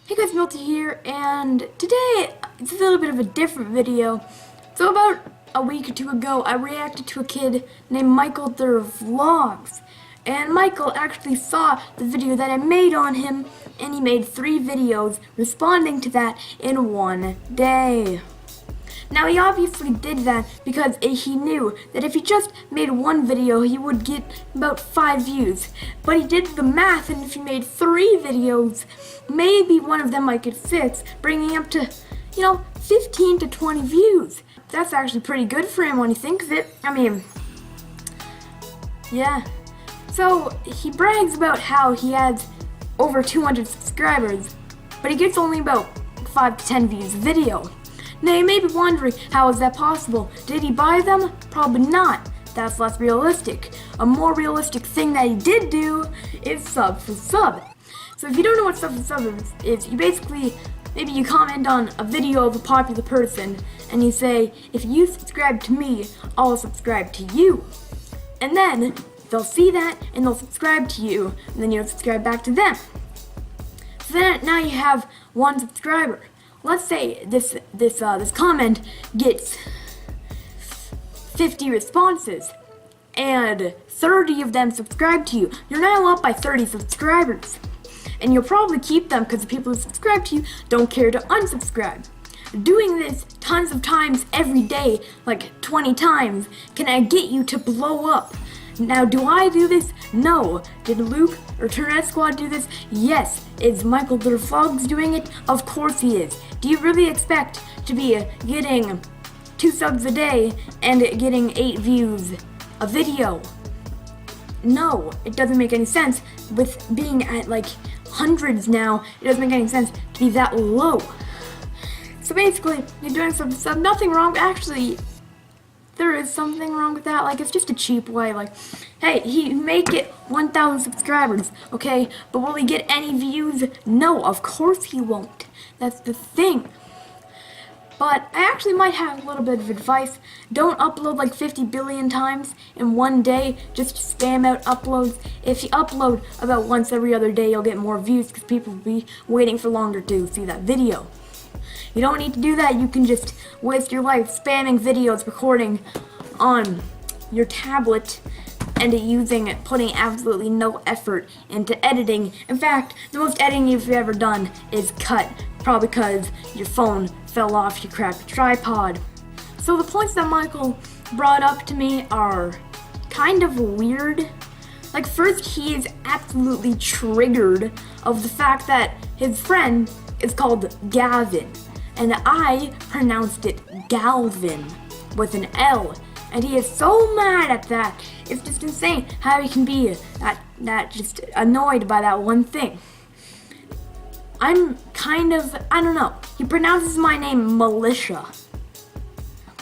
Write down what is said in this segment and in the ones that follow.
Hey guys, Milty here, and today it's a little bit of a different video. So about a week or two ago, I reacted to a kid named Micheal Durr vlogs. And Micheal actually saw the video that I made on him, and he made 3 videos responding to that in one day. Now he obviously did that because he knew that if he just made one video he would get about 5 views. But he did the math, and if he made 3 videos, maybe one of them might get 6, bringing up to, 15 to 20 views. That's actually pretty good for him when you think of it. I mean, yeah. So he brags about how he has over 200 subscribers, but he gets only about 5 to 10 views a video. Now you may be wondering, how is that possible? Did he buy them? Probably not. That's less realistic. A more realistic thing that he did do is sub for sub. So if you don't know what sub for sub is you basically, maybe you comment on a video of a popular person and you say, if you subscribe to me, I'll subscribe to you. And then they'll see that and they'll subscribe to you, and then you'll subscribe back to them. So then now you have 1 subscriber. Let's say this comment gets 50 responses and 30 of them subscribe to you. You're now up by 30 subscribers. And you'll probably keep them because the people who subscribe to you don't care to unsubscribe. Doing this tons of times every day, like 20 times, can get you to blow up. Now, do I do this? No. Did Luke or Turnet Squad do this? Yes. Is Micheal Durr Vlogs doing it? Of course he is. Do you really expect to be getting 2 subs a day and getting 8 views a video? No, it doesn't make any sense. With being at like hundreds now, it doesn't make any sense to be that low. So basically, you're doing sub, nothing wrong. Actually, there is something wrong with that. Like, it's just a cheap way. Like, hey, he may get 1,000 subscribers, okay? But will he get any views? No, of course he won't. That's the thing. But I actually might have a little bit of advice. Don't upload like 50 billion times in one day. Just spam out uploads. If you upload about once every other day, you'll get more views because people will be waiting for longer to see that video. You don't need to do that. You can just waste your life spamming videos, recording on your tablet, and putting absolutely no effort into editing. In fact, the most editing you've ever done is cut, probably because your phone fell off your crappy tripod. So the points that Micheal brought up to me are kind of weird. Like, first, he is absolutely triggered of the fact that his friend is called Gavin, and I pronounced it Galvin with an L. And he is so mad at that. It's just insane how he can be that just annoyed by that one thing. I'm kind of, I don't know. He pronounces my name Militia.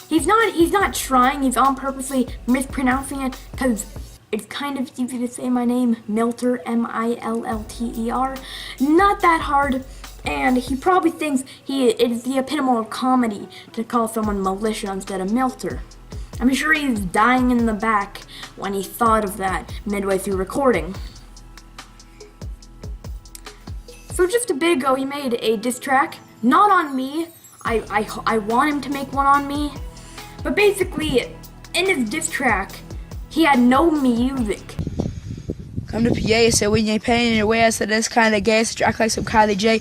He's not trying. He's on purposely mispronouncing it because it's kind of easy to say my name, Milter, M-I-L-L-T-E-R. Not that hard. And he probably thinks it is the epitome of comedy to call someone Militia instead of Milter. I'm sure he's dying in the back when he thought of that midway through recording. So just a bit ago, he made a diss track, not on me. I want him to make one on me. But basically, in his diss track, he had no music. Come to PA and say when you ain't paying your way, I said that's kind of gay, so act like some Kylie J.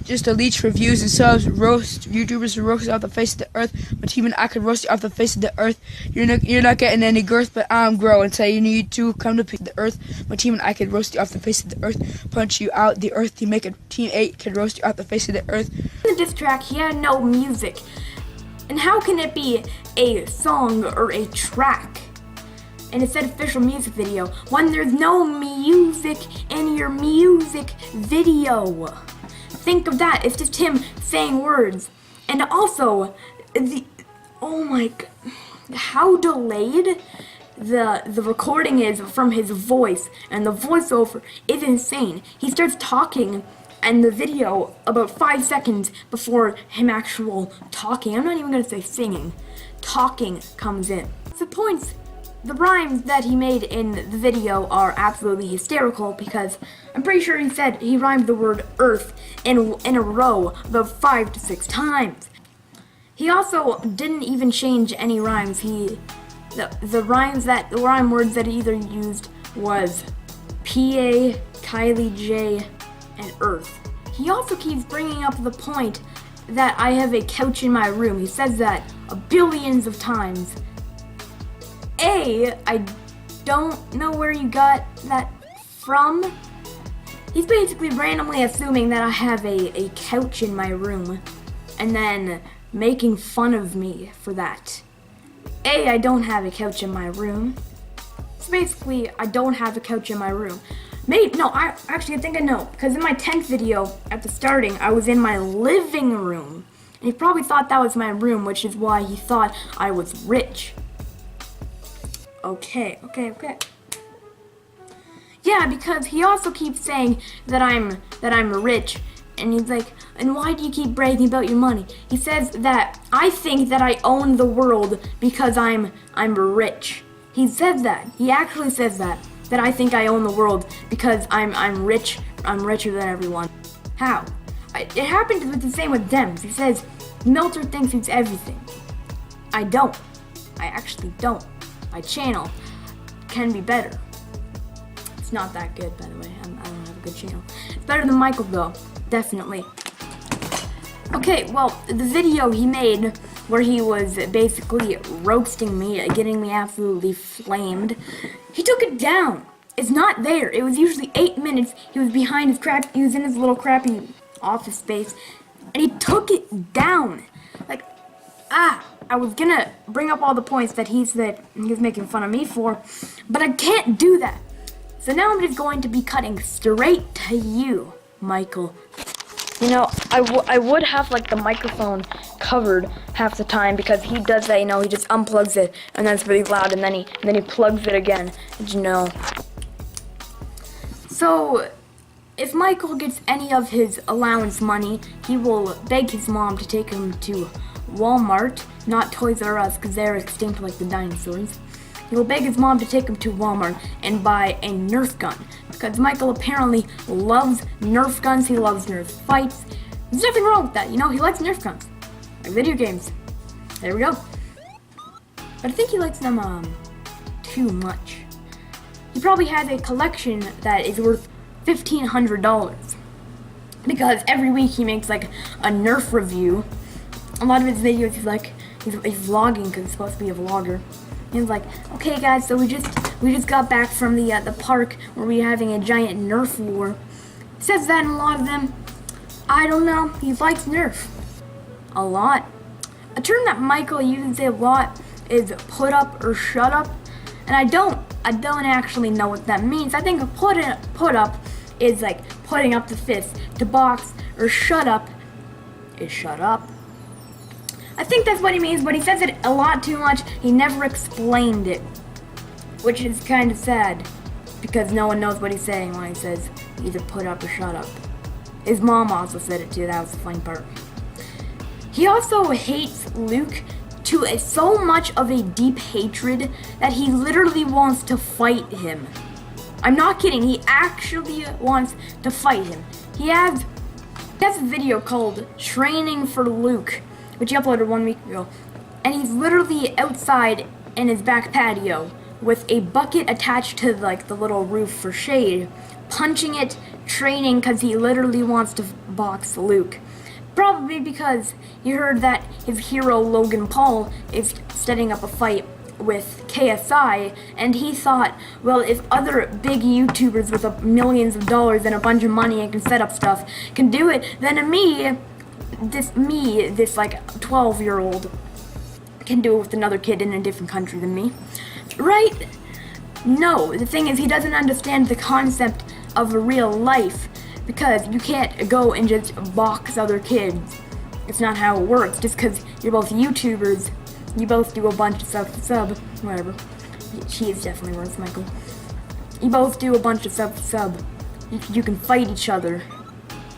Just to leech for views and subs, roast YouTubers to roast off the face of the earth. My team and I could roast you off the face of the earth. You're not getting any girth, but I'm growing. Say you need to come to the earth. My team and I could roast you off the face of the earth. Punch you out the earth. You make a team 8 could roast you off the face of the earth. In the diss track, he had no music. And how can it be a song or a track? And it said official music video when there's no music in your music video. Think of that. It's just him saying words. And also, oh my god, how delayed the recording is from his voice, and the voiceover is insane. He starts talking and the video about 5 seconds before him talking. I'm not even gonna say singing. Talking comes in. The points the rhymes that he made in the video are absolutely hysterical because I'm pretty sure he said he rhymed the word earth in a row about 5 to 6 times. He also didn't even change any rhymes. The rhyme words that he either used was PA, Kylie J, and Earth. He also keeps bringing up the point that I have a couch in my room. He says that billions of times. I don't know where you got that from. He's basically randomly assuming that I have a couch in my room and then making fun of me for that. I don't have a couch in my room. So basically, I don't have a couch in my room. I think I know, because in my 10th video, at the starting, I was in my living room. And he probably thought that was my room, which is why he thought I was rich. Okay. Yeah, because he also keeps saying that I'm rich. And he's like, and why do you keep bragging about your money? He says that I think that I own the world because I'm rich. He says that. He actually says that I think I own the world because I'm rich. I'm richer than everyone. How? It happened with the same with Dems. He says Milter thinks he's everything. I don't. I actually don't. My channel can be better. It's not that good, by the way. I don't have a good channel. It's better than Micheal, though. Definitely. Okay, well, the video he made where he was basically roasting me, getting me absolutely flamed, he took it down. It's not there. It was usually 8 minutes. He was behind his he was in his little crappy office space, and he took it down. I was gonna bring up all the points that he said he was making fun of me for, but I can't do that. So now I'm just going to be cutting straight to you, Micheal. You know, I would have the microphone covered half the time because he does that. He just unplugs it and then it's really loud, and then he plugs it again. So if Micheal gets any of his allowance money, he will beg his mom to take him to Walmart, not Toys R Us, because they're extinct like the dinosaurs. He will beg his mom to take him to Walmart and buy a Nerf gun, because Micheal apparently loves Nerf guns. He loves Nerf fights. There's nothing wrong with that, he likes Nerf guns, like video games. There we go. But I think he likes them too much. He probably has a collection that is worth $1,500 because every week he makes a Nerf review. A lot of his videos he's vlogging because he's supposed to be a vlogger. He's like, okay guys, so we just got back from the park where we were having a giant Nerf war. He says that in a lot of them. I don't know. He likes Nerf a lot. A term that Micheal uses a lot is put up or shut up, and I don't actually know what that means. I think put up is putting up the fist to box, or shut up is shut up. I think that's what he means, but he says it a lot too much. He never explained it, which is kind of sad because no one knows what he's saying when he says either put up or shut up. His mom also said it too. That was the funny part. He also hates Luke to so much of a deep hatred that he literally wants to fight him. I'm not kidding. He actually wants to fight him. He has a video called Training for Luke, which he uploaded 1 week ago, and he's literally outside in his back patio with a bucket attached to the little roof for shade, punching it, training because he literally wants to box Luke. Probably because he heard that his hero Logan Paul is setting up a fight with KSI, and he thought, well, if other big YouTubers with millions of dollars and a bunch of money and can set up stuff can do it, then this 12-year-old can do it with another kid in a different country than me, right? No, the thing is, he doesn't understand the concept of real life, because you can't go and just box other kids. It's not how it works. Just because you're both YouTubers, you both do a bunch of sub, whatever. She is definitely worse, Micheal. You both do a bunch of sub. You can fight each other,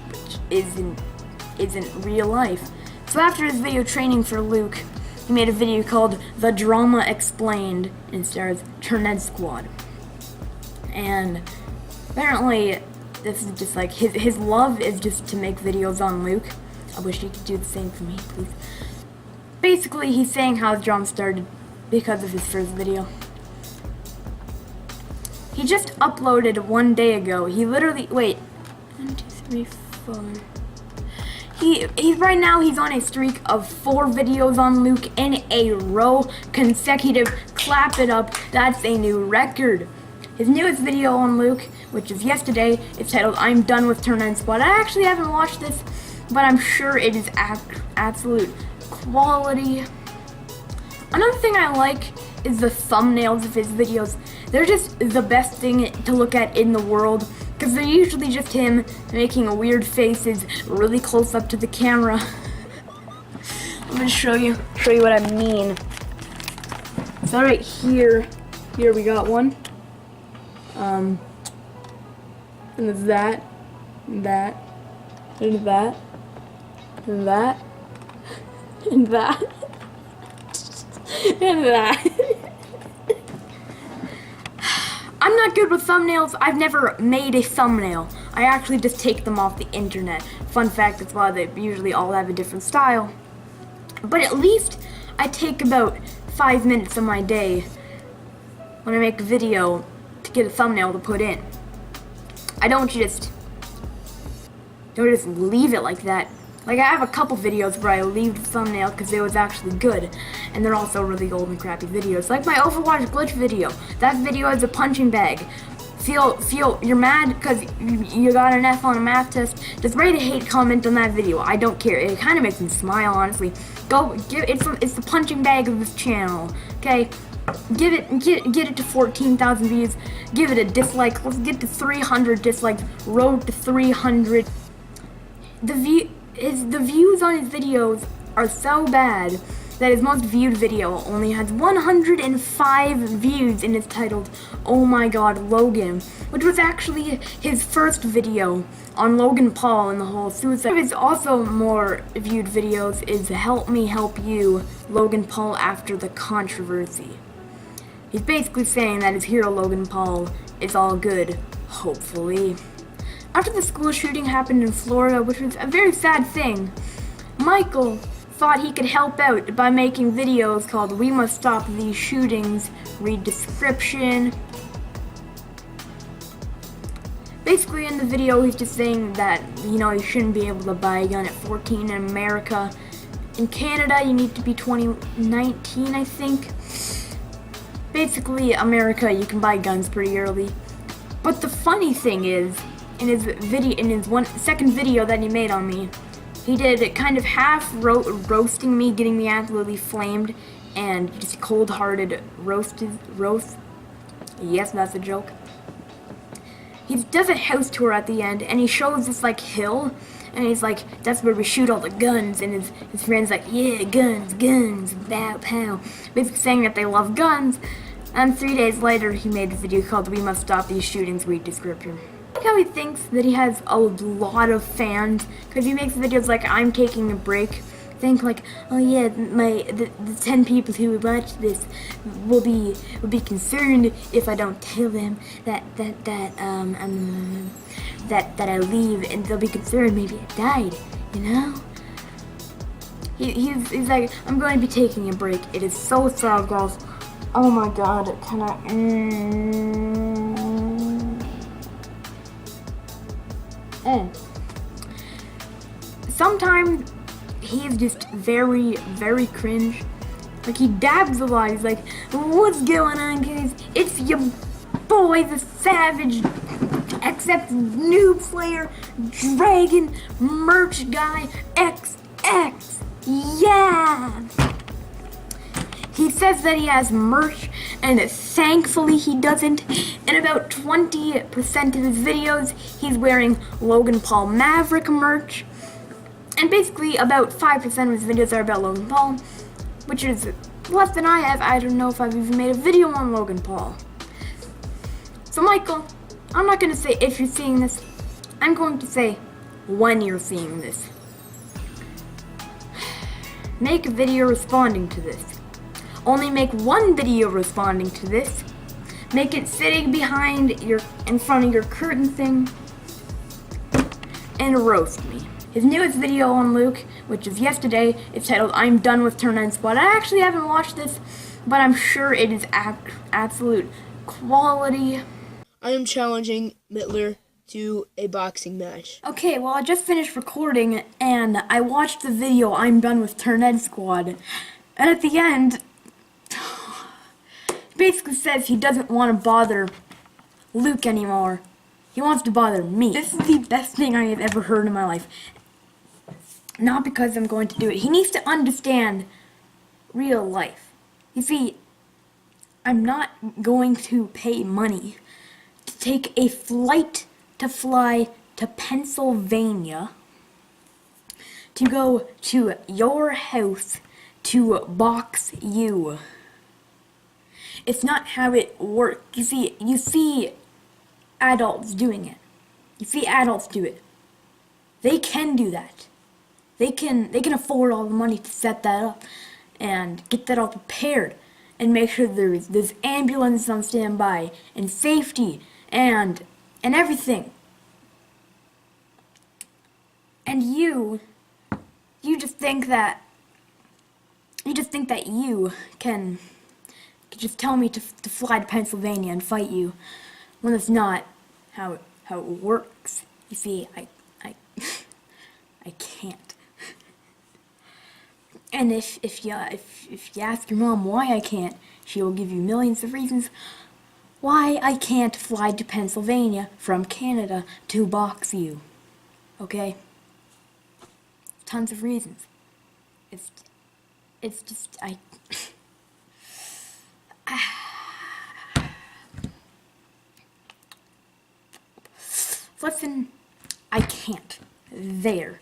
which isn't real life. So after his video Training for Luke, he made a video called The Drama Explained, and it stars Turned Squad. And apparently, this is just like, his love is just to make videos on Luke. I wish he could do the same for me, please. Basically, he's saying how the drama started because of his first video. He just uploaded 1 day ago. He literally, wait, 1, 2, 3, 4. He's right now, he's on a streak of 4 videos on Luke in a row, consecutive. Clap it up, that's a new record. His newest video on Luke, which is yesterday, is titled I'm Done with Turn Squad. I actually haven't watched this, but I'm sure it is absolute quality. Another thing I like is the thumbnails of his videos. They're just the best thing to look at in the world, because they're usually just him making weird faces really close up to the camera. I'm gonna show you what I mean. So right here we got one. And there's that, and that, and that, and that, and that, and that. I'm not good with thumbnails. I've never made a thumbnail. I actually just take them off the internet. Fun fact, that's why they usually all have a different style. But at least I take about 5 minutes of my day when I make a video to get a thumbnail to put in. I don't just leave it like that. Like, I have a couple videos where I leave the thumbnail because it was actually good, and they're also really old and crappy videos. Like my Overwatch glitch video. That video is a punching bag. Feel you're mad because you got an F on a math test. Just write a hate comment on that video. I don't care. It kind of makes me smile, honestly. Go give it's the punching bag of this channel. Okay. Get it to 14,000 views. Give it a dislike. Let's get to 300 dislikes. Road to 300. The views on his videos are so bad that his most viewed video only has 105 views, and it's titled "Oh My God, Logan," which was actually his first video on Logan Paul and the whole suicide. His also more viewed videos is "Help Me Help You, Logan Paul After the Controversy." He's basically saying that his hero Logan Paul is all good, hopefully. After the school shooting happened in Florida, which was a very sad thing, Micheal thought he could help out by making videos called "We Must Stop These Shootings," read description. Basically in the video he's just saying that, you shouldn't be able to buy a gun at 14 in America. In Canada you need to be 19, I think. Basically, America, you can buy guns pretty early. But the funny thing is, in his second video that he made on me, he did it kind of half roasting me, getting me absolutely flamed, and just cold-hearted roast. Yes, that's a joke. He does a house tour at the end, and he shows this hill, and he's like, "That's where we shoot all the guns," and his friend's like, "Yeah, guns, bow, pow," basically saying that they love guns. And 3 days later, he made a video called "We Must Stop These Shootings," read description. I like how he thinks that he has a lot of fans, because he makes videos like "I'm taking a break." Think like, "Oh yeah, the 10 people who would watch this will be concerned if I don't tell them that I leave, and they'll be concerned maybe I died, He's like, "I'm going to be taking a break. It is so sad, guys. Oh my God, can I?" Sometimes he's just very, very cringe. Like, he dabs a lot. He's like, "What's going on, guys? It's your boy, the Savage, except new player, Dragon, merch guy, XX. Yeah!" He says that he has merch, and thankfully he doesn't. In about 20% of his videos, he's wearing Logan Paul Maverick merch. And basically about 5% of his videos are about Logan Paul, which is less than I have. I don't know if I've even made a video on Logan Paul. So Micheal, I'm not going to say if you're seeing this. I'm going to say when you're seeing this. make a video responding to this. Only make one video responding to this. Make it sitting in front of your curtain thing, and roast me. His newest video on Luke, which is yesterday, is titled "I'm Done with Turn 9 Squad." I actually haven't watched this, but I'm sure it is absolute quality. I am challenging Mittler to a boxing match. Okay, well, I just finished recording, and I watched the video "I'm Done with Turn 9 Squad," and at the end, he basically says he doesn't want to bother Luke anymore. He wants to bother me. This is the best thing I have ever heard in my life. Not because I'm going to do it. He needs to understand real life. You see, I'm not going to pay money to take a flight to fly to Pennsylvania to go to your house to box you. It's not how it works. You see adults doing it. You see adults do it. They can do that. They can afford all the money to set that up and get that all prepared and make sure there's ambulance on standby and safety and everything. And you just think that you can just tell me to fly to Pennsylvania and fight you when it's not how it works. You see, I can't. And if you ask your mom why I can't, she will give you millions of reasons why I can't fly to Pennsylvania from Canada to box you. Okay? Tons of reasons. It's just listen, I can't. There.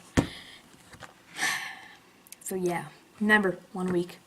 So yeah, remember, 1 week.